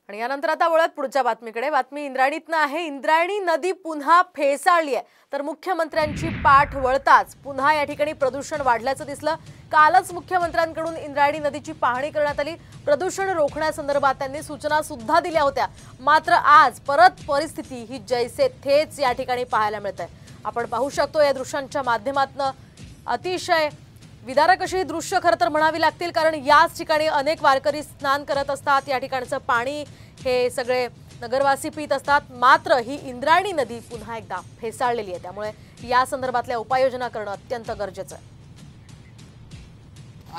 आणि यानंतर आता वळत पुढच्या बातमीकडे। बातमी इंद्रायणीतनं आहे। इंद्रायणी नदी पुन्हा फेसाळली आहे, तर मुख्यमंत्र्यांची पाठ वळताच पुन्हा या ठिकाणी प्रदूषण वाढल्याचं दिसलं। कालच मुख्यमंत्र्यांकडून इंद्रायणी नदीची पाहणी करण्यात आली। प्रदूषण रोखण्यासंदर्भात त्यांनी सूचना सुद्धा दिल्या होत्या, मात्र आज परत परिस्थिती ही जैसे थेच या ठिकाणी पाहायला मिळते। आपण पाहू शकतो या दृश्यांच्या माध्यमातून अतिशय विदारक अशी दृश्य खरं तर म्हणावी लागतील, कारण याच ठिकाणी अनेक वारकरी स्नान करत असतात। या ठिकाणचं पाणी हे सगळे नगरवासी पीत असतात, मात्र ही इंद्रायणी नदी पुन्हा एकदा फेसाळलेली आहे। त्यामुळे या संदर्भातल्या उपाययोजना करणं अत्यंत गरजेचं आहे।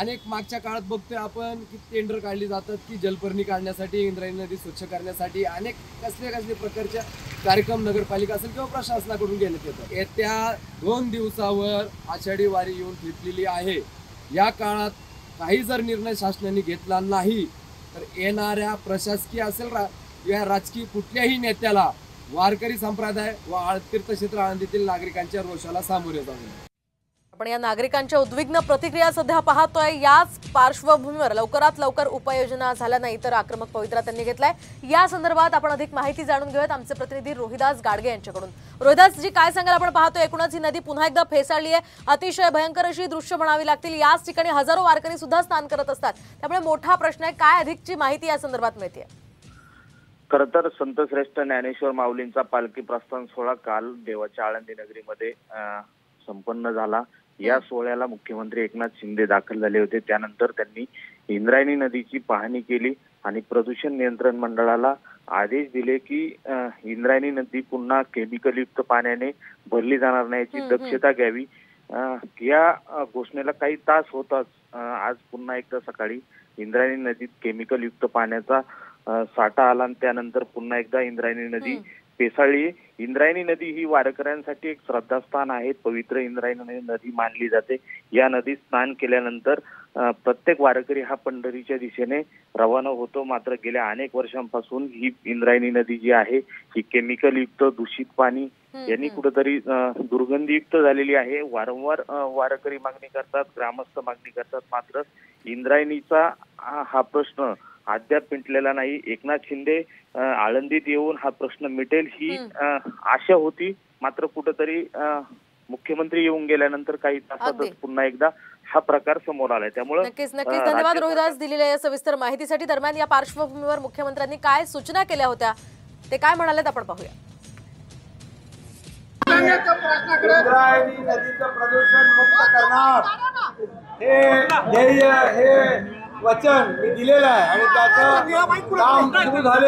अनेक मागच्या काळात बघतोय आपण की टेंडर काढली जातात की जलपर्णी काढण्यासाठी, इंद्रायणी नदी स्वच्छ करण्यासाठी अनेक कसले प्रकारचे कार्यक्रम नगरपालिका असेल किंवा प्रशासनाकडून घेण्यात येतात। येत्या 2 दिवसावर आषाढी वारी येऊन ठेपलेली आहे। या काळात काही जर निर्णय शासनाने घेतला नाही तर येणाऱ्या प्रशासकीय असेल या राजकीय कुठल्याही नेत्याला वारकरी संप्रदाय व तीर्थक्षेत्र आळंदीतील नागरिकांच्या रोषाला सामोरे जावे। आपण या नागरिकांच्या उद्विग्न प्रतिक्रिया सध्या पाहतोय। याच पार्श्वभूमीवर लवकरात लवकर उपाययोजना झाल्या नाही तर आक्रमक पवित्रा त्यांनी घेतलाय। या संदर्भात आपण अधिक माहिती जाणून घेऊयात आमचे प्रतिनिधी रोहिदास गाडगे यांच्याकडून। रोहिदास जी, काय सांगाल? आपण पाहतोय एकूणच ही नदी पुन्हा एकदा फेसाळली आहे। अतिशय भयंकर अशी दृश्य म्हणावी लागतील। याच ठिकाणी हजारो वारकरी सुद्धा स्नान करत असतात, त्यामुळे मोठा प्रश्न आहे। काय अधिकची माहिती या संदर्भात मिळते? खरं तर संत श्रेष्ठ ज्ञानेश्वर माऊलींचा पालखी प्रस्थान सोहळा काल देवाच्या आळंदी नगरीमध्ये संपन्न झाला। या सोहळ्याला मुख्यमंत्री एकनाथ शिंदे दाखल झाले होते। त्यानंतर त्यांनी इंद्रायणी नदीची पाहणी केली आणि प्रदूषण नियंत्रण मंडळाला आदेश दिले की इंद्रायणी नदी पुन्हा केमिकलयुक्त पाण्याने भरली जाणार नाही याची दक्षता घ्यावी। या घोषणेला काही तास होताच आज पुन्हा एकदा सकाळी इंद्रायणी नदीत केमिकलयुक्त पाण्याचा साठा आला आणि त्यानंतर पुन्हा एकदा इंद्रायणी नदी फेसाळली। इंद्रायणी नदी ही वारकऱ्यांसाठी एक श्रद्धास्थान आहे। पवित्र इंद्रायणी नदी मानली जाते। या नदीत स्नान केल्यानंतर प्रत्येक वारकरी हा पंढरीच्या दिशेने रवाना होतो। मात्र गेल्या अनेक वर्षांपासून ही इंद्रायणी नदी जी आहे ही केमिकलयुक्त दूषित पाणी यांनी कुठेतरी दुर्गंधीयुक्त झालेली आहे। वारंवार वारकरी मागणी करतात, ग्रामस्थ मागणी करतात, मात्र इंद्रायणीचा हा प्रश्न अद्याप मिटलेला नाही। एकनाथ शिंदे आळंदीत येऊन हा प्रश्न मिटेल ही आशा होती, मात्र कुठेतरी मुख्यमंत्री येऊन गेल्यानंतर काही तासातच पुन्हा एकदा हा प्रकार समोर आलाय। त्यामुळे नक्कीच धन्यवाद रोहिदास दिलेल्या या सविस्तर माहितीसाठी। दरम्यान या पार्श्वभूमीवर मुख्यमंत्र्यांनी काय सूचना केल्या होत्या ते काय म्हणालेत आपण पाहूया। इंद्रायणी नदीचं प्रदूषण मुक्त करणार हे ध्येय, हे वचन मी दिलेलं आहे आणि त्याचं काम सुरू झालेलं